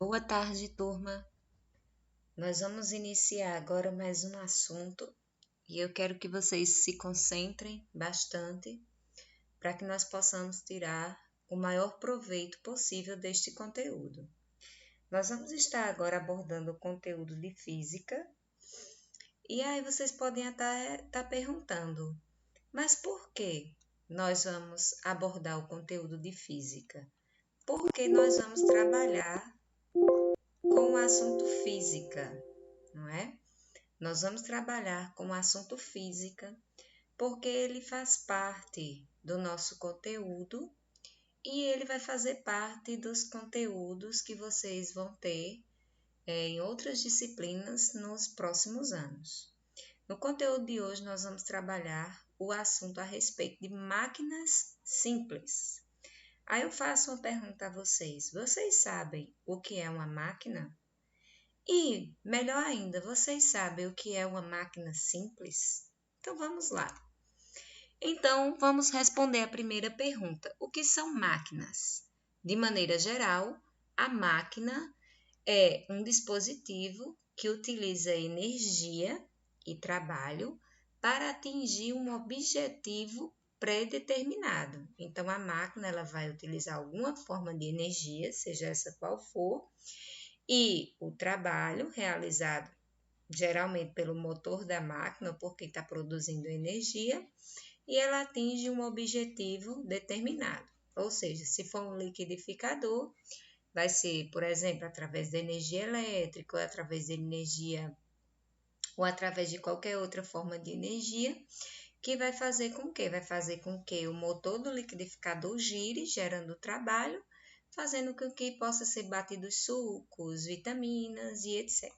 Boa tarde, turma. Nós vamos iniciar agora mais um assunto e eu quero que vocês se concentrem bastante para que nós possamos tirar o maior proveito possível deste conteúdo. Nós vamos estar agora abordando o conteúdo de física e aí vocês podem até estar perguntando, mas por que nós vamos abordar o conteúdo de física? Porque nós vamos trabalhar com o assunto física, não é? Nós vamos trabalhar com o assunto física, porque ele faz parte do nosso conteúdo e ele vai fazer parte dos conteúdos que vocês vão ter em outras disciplinas nos próximos anos. No conteúdo de hoje, nós vamos trabalhar o assunto a respeito de máquinas simples. Aí eu faço uma pergunta a vocês: vocês sabem o que é uma máquina? E, melhor ainda, vocês sabem o que é uma máquina simples? Então vamos lá. Então, vamos responder a primeira pergunta: o que são máquinas? De maneira geral, a máquina é um dispositivo que utiliza energia e trabalho para atingir um objetivo pré-determinado. Então, a máquina ela vai utilizar alguma forma de energia, seja essa qual for, e o trabalho realizado geralmente pelo motor da máquina, porque está produzindo energia, e ela atinge um objetivo determinado. Ou seja, se for um liquidificador, vai ser, por exemplo, através da energia elétrica, ou através de energia, ou através de qualquer outra forma de energia, que vai fazer com que? Vai fazer com que o motor do liquidificador gire, gerando trabalho, fazendo com que possa ser batidos sucos, vitaminas e etc.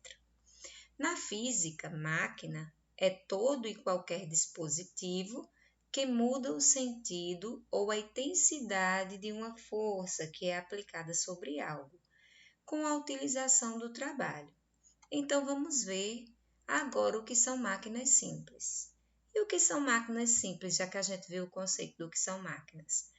Na física, máquina é todo e qualquer dispositivo que muda o sentido ou a intensidade de uma força que é aplicada sobre algo, com a utilização do trabalho. Então, vamos ver agora o que são máquinas simples. E o que são máquinas simples, já que a gente viu o conceito do que são máquinas?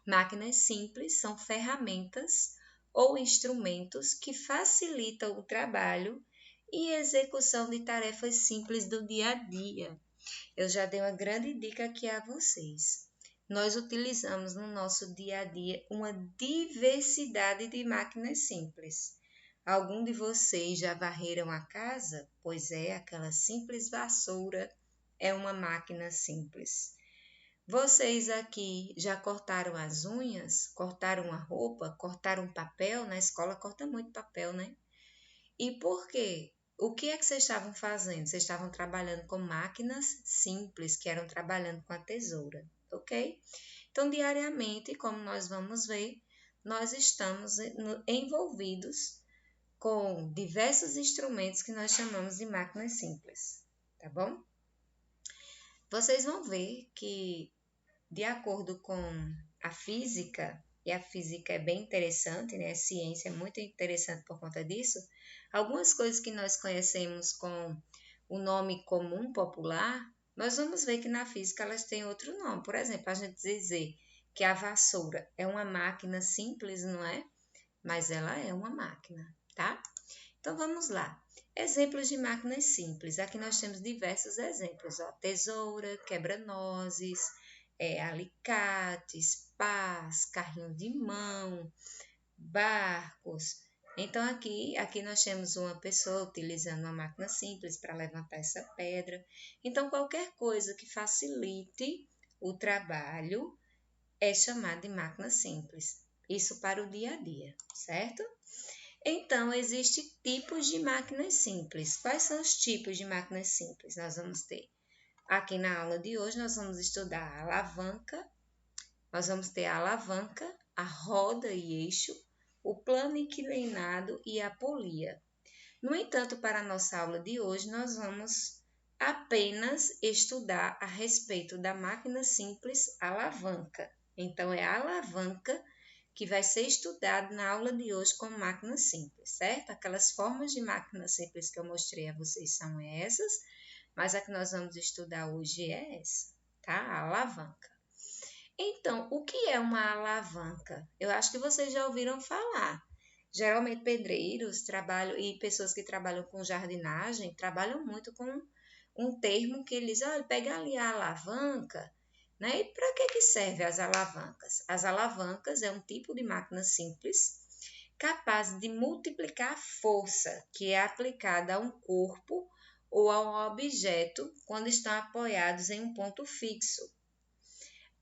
Máquinas simples são ferramentas ou instrumentos que facilitam o trabalho e execução de tarefas simples do dia a dia. Eu já dei uma grande dica aqui a vocês. Nós utilizamos no nosso dia a dia uma diversidade de máquinas simples. Algum de vocês já varreram a casa? Pois é, aquela simples vassoura é uma máquina simples. Vocês aqui já cortaram as unhas? Cortaram a roupa? Cortaram papel? Na escola corta muito papel, né? E por quê? O que é que vocês estavam fazendo? Vocês estavam trabalhando com máquinas simples, que eram trabalhando com a tesoura, ok? Então, diariamente, como nós vamos ver, nós estamos envolvidos com diversos instrumentos que nós chamamos de máquinas simples, tá bom? Vocês vão ver que, de acordo com a física, e a física é bem interessante, né? A ciência é muito interessante por conta disso. Algumas coisas que nós conhecemos com o nome comum popular, nós vamos ver que na física elas têm outro nome. Por exemplo, a gente dizer que a vassoura é uma máquina simples, não é? Mas ela é uma máquina, tá? Então vamos lá. Exemplos de máquinas simples. Aqui nós temos diversos exemplos, ó. Tesoura, quebra-nozes, alicates, pás, carrinho de mão, barcos. Então, aqui nós temos uma pessoa utilizando uma máquina simples para levantar essa pedra. Então, qualquer coisa que facilite o trabalho é chamada de máquina simples. Isso para o dia a dia, certo? Então, existem tipos de máquinas simples. Quais são os tipos de máquinas simples? Nós vamos ter aqui na aula de hoje, nós vamos estudar a alavanca, nós vamos ter a alavanca, a roda e eixo, o plano inclinado e a polia. No entanto, para a nossa aula de hoje, nós vamos apenas estudar a respeito da máquina simples alavanca. Então, é a alavanca que vai ser estudado na aula de hoje como máquina simples, certo? Aquelas formas de máquina simples que eu mostrei a vocês são essas, mas a que nós vamos estudar hoje é essa, tá? A alavanca. Então, o que é uma alavanca? Eu acho que vocês já ouviram falar. Geralmente pedreiros trabalham e pessoas que trabalham com jardinagem trabalham muito com um termo que eles, olha, pega ali a alavanca, né? E para que serve as alavancas? As alavancas é um tipo de máquina simples capaz de multiplicar a força que é aplicada a um corpo ou a um objeto quando estão apoiados em um ponto fixo.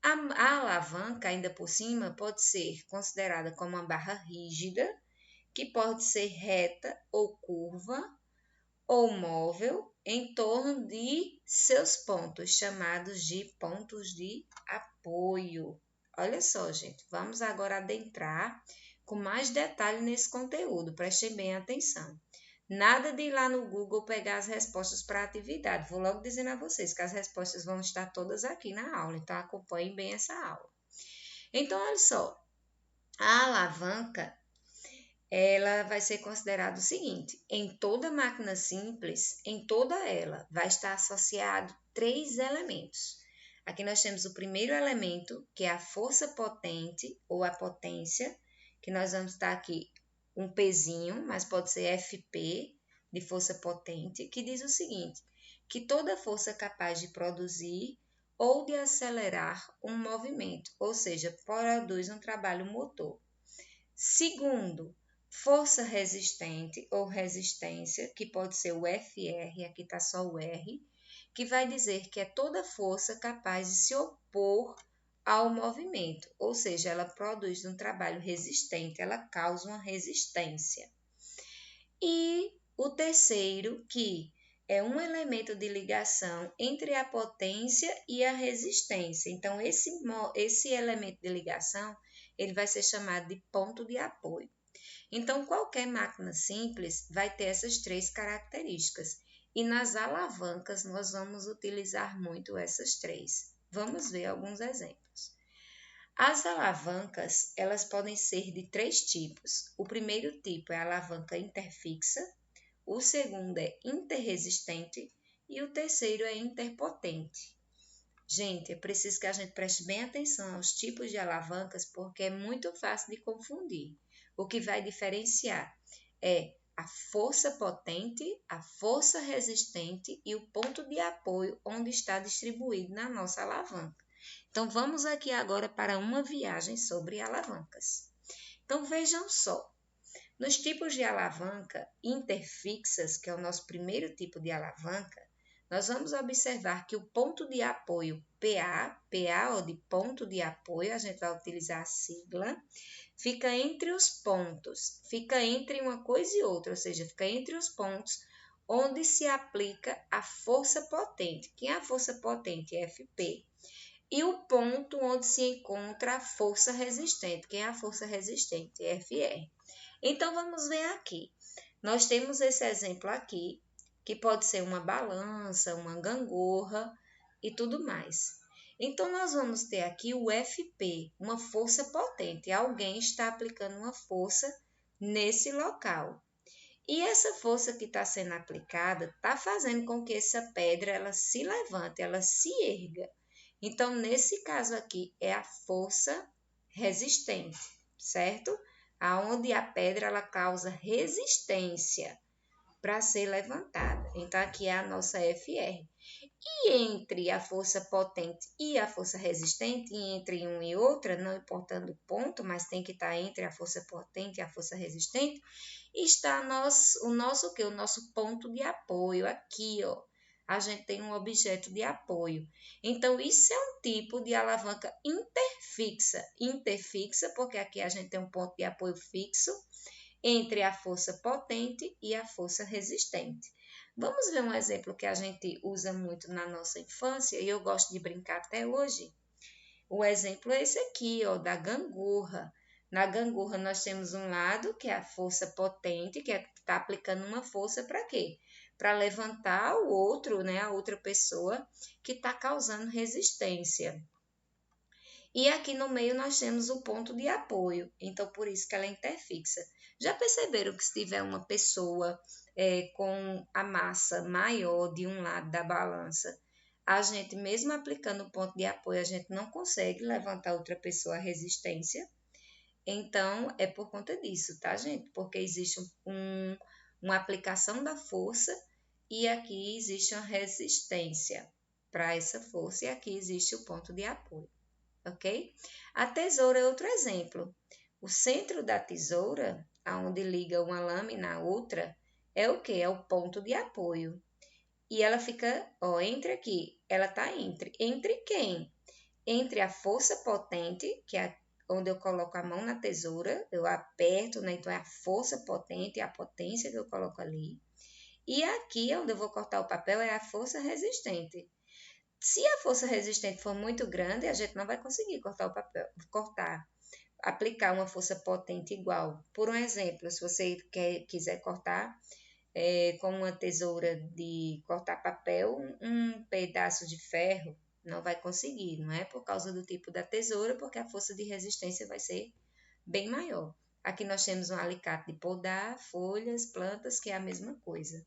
A alavanca, ainda por cima, pode ser considerada como uma barra rígida, que pode ser reta ou curva, ou móvel, em torno de seus pontos, chamados de pontos de apoio. Olha só, gente, vamos agora adentrar com mais detalhe nesse conteúdo, prestem bem atenção. Nada de ir lá no Google pegar as respostas para a atividade. Vou logo dizendo a vocês que as respostas vão estar todas aqui na aula, então acompanhem bem essa aula. Então, olha só, a alavanca ela vai ser considerado o seguinte: em toda máquina simples, em toda ela, vai estar associado três elementos. Aqui nós temos o primeiro elemento, que é a força potente ou a potência, que nós vamos estar aqui um pezinho, mas pode ser FP, de força potente, que diz o seguinte, que toda força capaz de produzir ou de acelerar um movimento, ou seja, produz um trabalho motor. Segundo, força resistente ou resistência, que pode ser o FR, aqui está só o R, que vai dizer que é toda força capaz de se opor ao movimento, ou seja, ela produz um trabalho resistente, ela causa uma resistência. E o terceiro, que é um elemento de ligação entre a potência e a resistência. Então, esse elemento de ligação, ele vai ser chamado de ponto de apoio. Então, qualquer máquina simples vai ter essas três características. E nas alavancas, nós vamos utilizar muito essas três. Vamos ver alguns exemplos. As alavancas, elas podem ser de três tipos. O primeiro tipo é a alavanca interfixa, o segundo é interresistente e o terceiro é interpotente. Gente, é preciso que a gente preste bem atenção aos tipos de alavancas porque é muito fácil de confundir. O que vai diferenciar é a força potente, a força resistente e o ponto de apoio onde está distribuído na nossa alavanca. Então, vamos aqui agora para uma viagem sobre alavancas. Então, vejam só. Nos tipos de alavanca interfixas, que é o nosso primeiro tipo de alavanca, nós vamos observar que o ponto de apoio PA ou de ponto de apoio, a gente vai utilizar a sigla, fica entre os pontos, fica entre uma coisa e outra, ou seja, fica entre os pontos onde se aplica a força potente. Quem é a força potente? FP. E o ponto onde se encontra a força resistente. Quem é a força resistente? FR. Então, vamos ver aqui. Nós temos esse exemplo aqui, que pode ser uma balança, uma gangorra e tudo mais. Então, nós vamos ter aqui o FP, uma força potente. Alguém está aplicando uma força nesse local. E essa força que está sendo aplicada está fazendo com que essa pedra ela se levante, ela se erga. Então, nesse caso aqui, é a força resistente, certo? Aonde a pedra ela causa resistência para ser levantada. Então, aqui é a nossa FR. E entre a força potente e a força resistente, entre uma e outra, não importando o ponto, mas tem que estar entre a força potente e a força resistente, está o nosso ponto de apoio aqui, ó. A gente tem um objeto de apoio. Então, isso é um tipo de alavanca interfixa. Interfixa, porque aqui a gente tem um ponto de apoio fixo entre a força potente e a força resistente. Vamos ver um exemplo que a gente usa muito na nossa infância e eu gosto de brincar até hoje. O exemplo é esse aqui, ó, da gangorra. Na gangorra nós temos um lado que é a força potente, que está aplicando uma força para quê? Para levantar o outro, né, a outra pessoa que está causando resistência. E aqui no meio nós temos o ponto de apoio, então por isso que ela é interfixa. Já perceberam que se tiver uma pessoa com a massa maior de um lado da balança, a gente mesmo aplicando o ponto de apoio, a gente não consegue levantar outra pessoa à resistência? Então, é por conta disso, tá, gente? Porque existe uma aplicação da força e aqui existe uma resistência para essa força e aqui existe o ponto de apoio, ok? A tesoura é outro exemplo. O centro da tesoura, aonde liga uma lâmina à outra, é o que? É o ponto de apoio. E ela fica, ó, entre aqui. Ela tá entre. Entre quem? Entre a força potente, que é onde eu coloco a mão na tesoura, eu aperto, né? Então é a força potente, a potência que eu coloco ali. E aqui, onde eu vou cortar o papel, é a força resistente. Se a força resistente for muito grande, a gente não vai conseguir cortar o papel, aplicar uma força potente igual. Por um exemplo, se você quiser cortar com uma tesoura de cortar papel, um pedaço de ferro, não vai conseguir, não é por causa do tipo da tesoura, porque a força de resistência vai ser bem maior. Aqui nós temos um alicate de podar, folhas, plantas, que é a mesma coisa.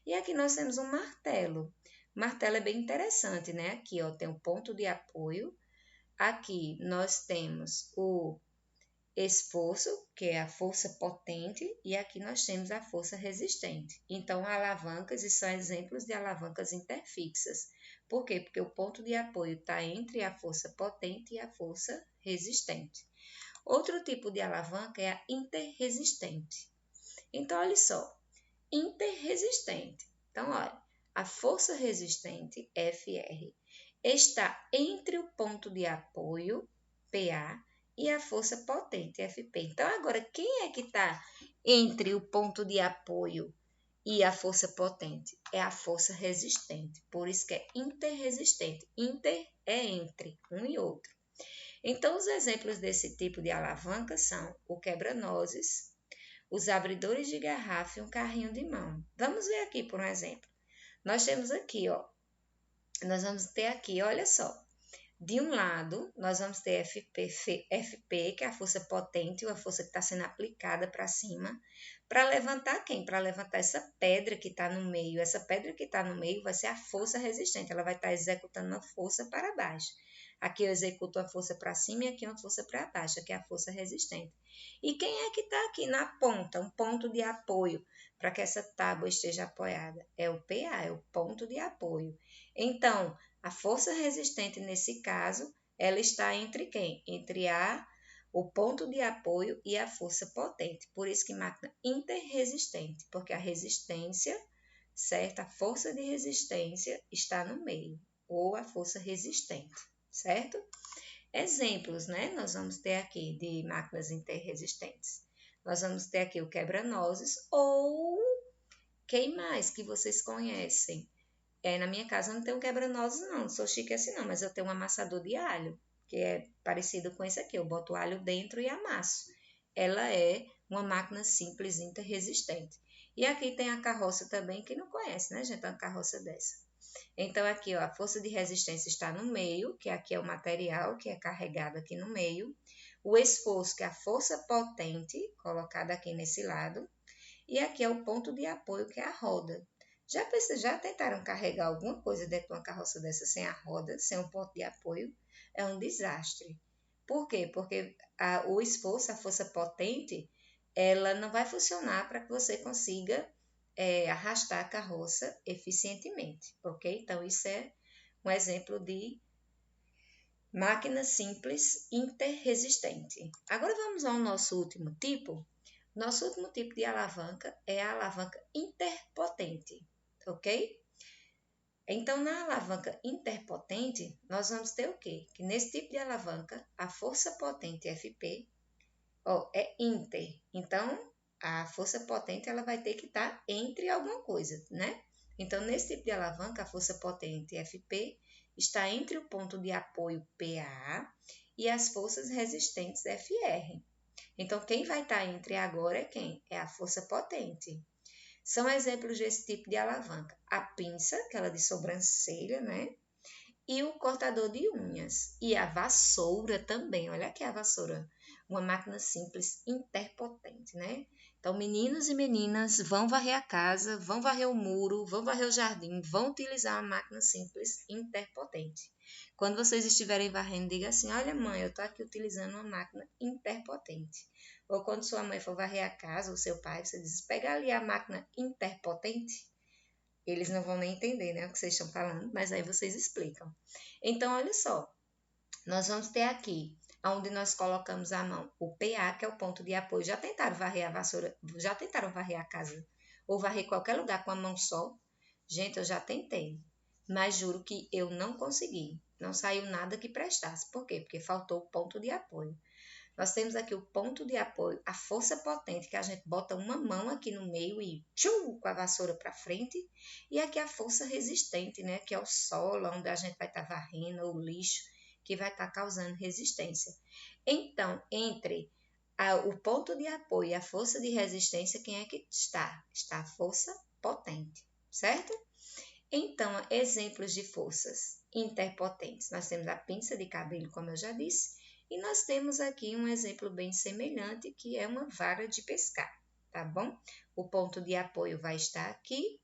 E aqui nós temos um martelo. O martelo é bem interessante, né? Aqui, ó, tem um ponto de apoio. Aqui nós temos o esforço, que é a força potente, e aqui nós temos a força resistente. Então, alavancas, e são exemplos de alavancas interfixas. Por quê? Porque o ponto de apoio está entre a força potente e a força resistente. Outro tipo de alavanca é a interresistente. Então, olha só, interresistente. Então, olha, a força resistente, FR, está entre o ponto de apoio, PA, e a força potente, FP. Então, agora, quem é que está entre o ponto de apoio e a força potente? É a força resistente. Por isso que é interresistente. Inter é entre um e outro. Então, os exemplos desse tipo de alavanca são o quebra-nozes, os abridores de garrafa e um carrinho de mão. Vamos ver aqui por um exemplo. Nós temos aqui, ó, nós vamos ter aqui, olha só, de um lado, nós vamos ter FP, que é a força potente, ou a força que está sendo aplicada para cima, para levantar quem? Para levantar essa pedra que está no meio. Essa pedra que está no meio vai ser a força resistente, ela vai estar executando uma força para baixo. Aqui eu executo uma força para cima e aqui uma força para baixo, que é a força resistente. E quem é que está aqui na ponta, um ponto de apoio, para que essa tábua esteja apoiada? É o PA, é o ponto de apoio. Então, a força resistente, nesse caso, ela está entre quem? Entre o ponto de apoio e a força potente. Por isso que máquina interresistente, porque a resistência, certo? A força de resistência está no meio, ou a força resistente, certo? Exemplos, né? Nós vamos ter aqui de máquinas interresistentes. Nós vamos ter aqui o quebra-nozes ou quem mais que vocês conhecem? Na minha casa eu não tenho quebra-nozes, não sou chique assim não, mas eu tenho um amassador de alho, que é parecido com esse aqui. Eu boto o alho dentro e amasso. Ela é uma máquina simples interresistente. E aqui tem a carroça também, que não conhece, né, gente? Uma carroça dessa. Então, aqui, ó, a força de resistência está no meio, que aqui é o material que é carregado aqui no meio. O esforço, que é a força potente, colocada aqui nesse lado. E aqui é o ponto de apoio, que é a roda. Já tentaram carregar alguma coisa dentro de uma carroça dessa sem a roda, sem um ponto de apoio? É um desastre. Por quê? Porque o esforço, a força potente, ela não vai funcionar para que você consiga arrastar a carroça eficientemente, ok? Então, isso é um exemplo de máquina simples interresistente. Agora vamos ao nosso último tipo. Nosso último tipo de alavanca é a alavanca interpotente, ok? Então, na alavanca interpotente, nós vamos ter o quê? Que nesse tipo de alavanca, a força potente FP é inter. Então, a força potente ela vai ter que estar entre alguma coisa, né? Então, nesse tipo de alavanca, a força potente FP está entre o ponto de apoio PA e as forças resistentes FR. Então, quem vai estar entre agora é quem? É a força potente. São exemplos desse tipo de alavanca. A pinça, aquela de sobrancelha, né? E o cortador de unhas. E a vassoura também. Olha aqui a vassoura. uma máquina simples interpotente, né? Então, meninos e meninas vão varrer a casa, vão varrer o muro, vão varrer o jardim, vão utilizar uma máquina simples interpotente. Quando vocês estiverem varrendo, diga assim: olha, mãe, eu estou aqui utilizando uma máquina interpotente. Ou quando sua mãe for varrer a casa, ou seu pai, você diz: pega ali a máquina interpotente. Eles não vão nem entender, né, o que vocês estão falando, mas aí vocês explicam. Então, olha só, nós vamos ter aqui, onde nós colocamos a mão, o PA, que é o ponto de apoio. Já tentaram varrer a vassoura? Já tentaram varrer a casa? Ou varrer qualquer lugar com a mão só? Gente, eu já tentei, mas juro que eu não consegui. Não saiu nada que prestasse. Por quê? Porque faltou o ponto de apoio. Nós temos aqui o ponto de apoio, a força potente, que a gente bota uma mão aqui no meio e tchum, com a vassoura para frente. E aqui a força resistente, né? Que é o solo, onde a gente vai estar varrendo, ou o lixo, que vai estar causando resistência. Então, entre o ponto de apoio e a força de resistência, quem é que está? Está a força potente, certo? Então, exemplos de forças interpotentes. Nós temos a pinça de cabelo, como eu já disse, e nós temos aqui um exemplo bem semelhante, que é uma vara de pescar, tá bom? O ponto de apoio vai estar aqui,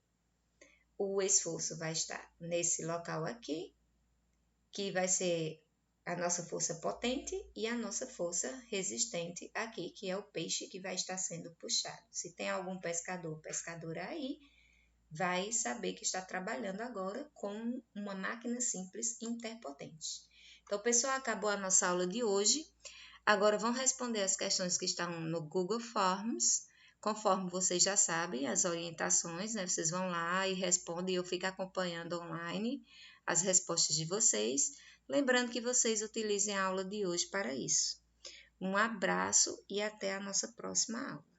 o esforço vai estar nesse local aqui, que vai ser a nossa força potente e a nossa força resistente aqui, que é o peixe que vai estar sendo puxado. Se tem algum pescador, pescadora aí, vai saber que está trabalhando agora com uma máquina simples interpotente. Então, pessoal, acabou a nossa aula de hoje. Agora vão responder as questões que estão no Google Forms. Conforme vocês já sabem, as orientações, né? Vocês vão lá e respondem, eu fico acompanhando online as respostas de vocês. Lembrando que vocês utilizem a aula de hoje para isso. Um abraço e até a nossa próxima aula.